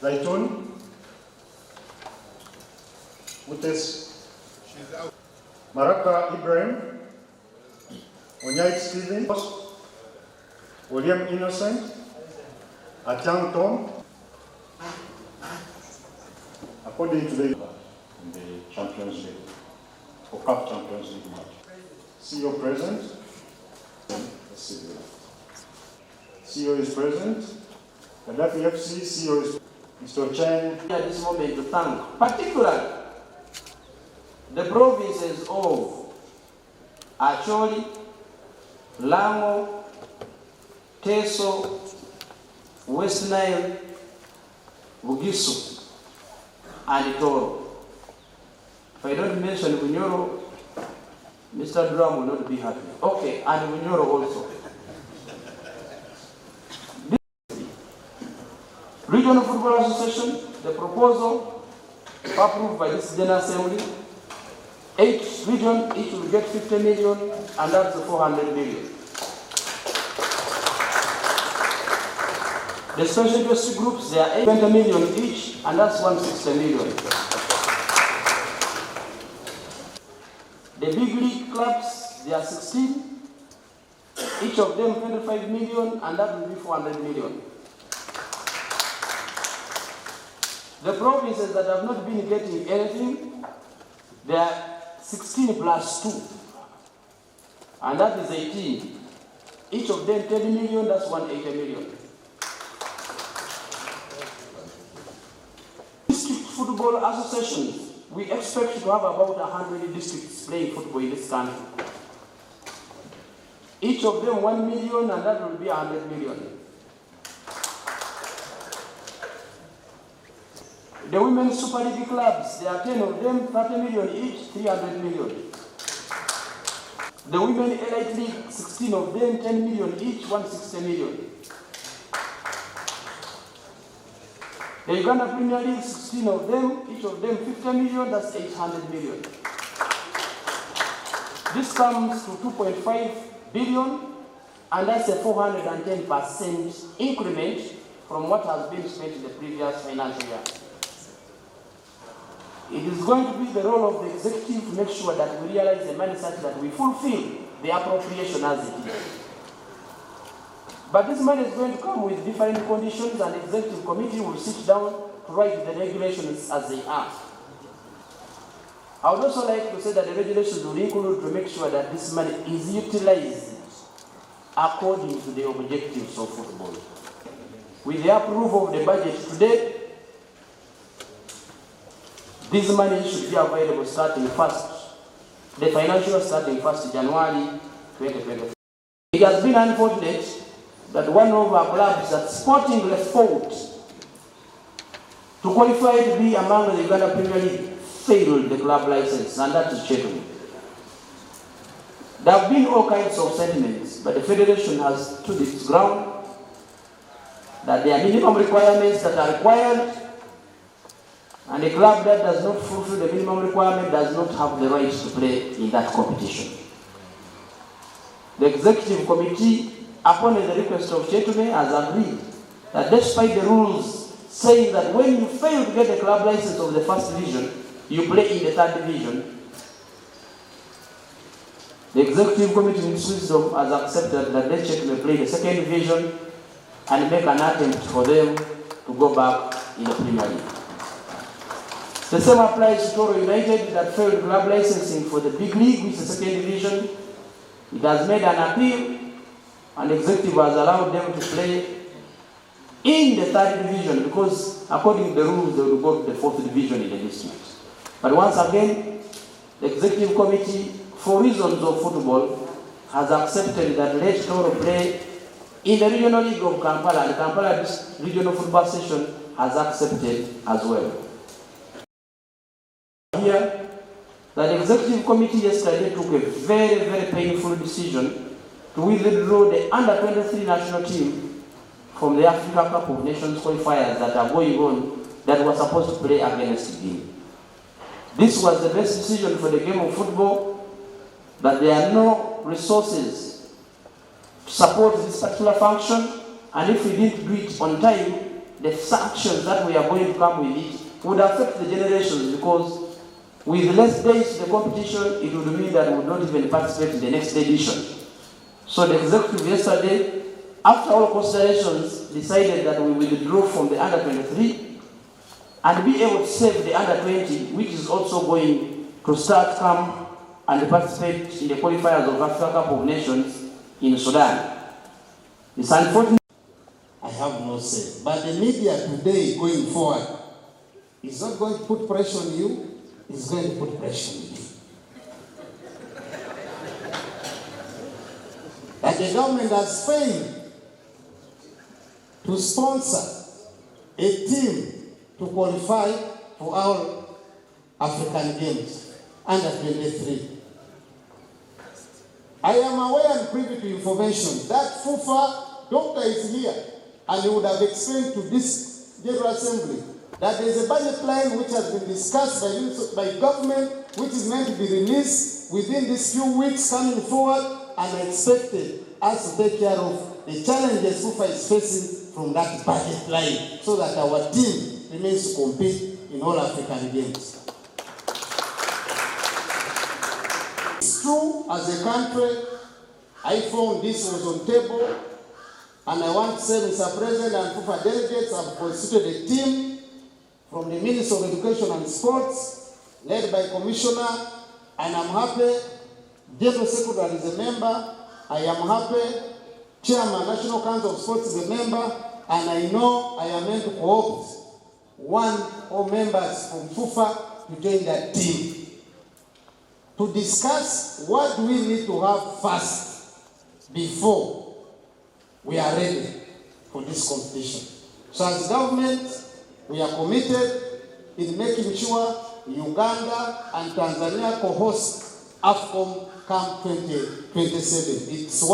Zaitun, Utes, Maraka Ibrahim, Onyai Stephen, William Innocent, Atang Tom, according to the Champions League, or Cup Champions League match. CEO present. CEO is present. Gaddafi FC CEO is Mr. Chen. At this moment to thank particularly the provinces of Acholi, Lango, Teso, West Nile, Bugisu, and Toro. If I don't mention Bunyoro, Mr. Drum will not be happy. Okay, and Bunyoro also. Regional Football Association, the proposal approved by this General Assembly, 8 regions, each will get 50 million, and that's the 400 million. The special interest groups, they are 20 million each, and that's 160 million. The big league clubs, they are 16, each of them 25 million, and that will be 400 million. The provinces that have not been getting anything, they are 16 plus 2, and that is 18. Each of them 10 million, that's 180 million. District football associations, we expect to have about 100 districts playing football in this country. Each of them 1 million, and that will be 100 million. The women's Super League clubs, there are 10 of them, 30 million each, 300 million. The Women Elite League, 16 of them, 10 million each, 160 million. The Uganda Premier League, 16 of them, each of them 50 million, that's 800 million. This comes to 2.5 billion, and that's a 410% increment from what has been spent in the previous financial year. It is going to be the role of the executive to make sure that we realize the money such that we fulfill the appropriation as it is. But this money is going to come with different conditions, and the executive committee will sit down to write the regulations as they are. I would also like to say that the regulations will include to make sure that this money is utilized according to the objectives of football. With the approval of the budget today, this money should be available starting first, the financial starting 1st January 2024. It has been unfortunate that one of our clubs that Sporting fought to qualify to be among the Uganda Premier League failed the club license, and that is Chetu. There have been all kinds of sentiments, but the Federation has stood its ground that there are minimum requirements that are required, and a club that does not fulfill the minimum requirement does not have the right to play in that competition. The executive committee, upon the request of Chetume, has agreed that despite the rules saying that when you fail to get the club license of the 1st division, you play in the 3rd division, the executive committee in its wisdom has accepted that they Chetume play the 2nd division and make an attempt for them to go back in the Premier League. The same applies to Toro United that failed club licensing for the big league, which is the 2nd division. It has made an appeal, and the executive has allowed them to play in the 3rd division because according to the rules they will go to the 4th division in the district. But once again, the executive committee, for reasons of football, has accepted that let Toro play in the regional league of Kampala, and the Kampala Regional Football Association has accepted as well. Here, that the executive committee yesterday took a very, very painful decision to withdraw the under-23 national team from the Africa Cup of Nations qualifiers that are going on that were supposed to play against Guinea. This was the best decision for the game of football, but there are no resources to support this particular function, and if we didn't do it on time, the sanctions that we are going to come with it would affect the generations, because with less days to the competition, it would mean that we would not even participate in the next edition. So the executive yesterday, after all considerations, decided that we will withdraw from the under-23 and be able to save the under-20, which is also going to start come and participate in the qualifiers of Africa Cup of Nations in Sudan. It's unfortunate. I have no say. But the media today going forward is not going to put pressure on you, it's going to put pressure on you. That the government has failed to sponsor a team to qualify for our African Games under 23. I am aware and privy to information that Fufa doctor is here, and he would have explained to this General Assembly that there is a budget line which has been discussed by government, which is meant to be released within these few weeks coming forward, and I expected us to take care of the challenges Fufa is facing from that budget line, so that our team remains to compete in all African Games. It's true, as a country, I found this was on table, and I want to say, Mr. President and Fufa delegates have constituted a team from the Ministry of Education and Sports, led by Commissioner, and I'm happy General Secretary is a member, I am happy Chairman, National Council of Sports is a member, and I know I am meant to co-opt one or members from Fufa to join that team to discuss what we need to have first before we are ready for this competition. So as government, we are committed in making sure Uganda and Tanzania co-host AFCON Camp 2027. It's one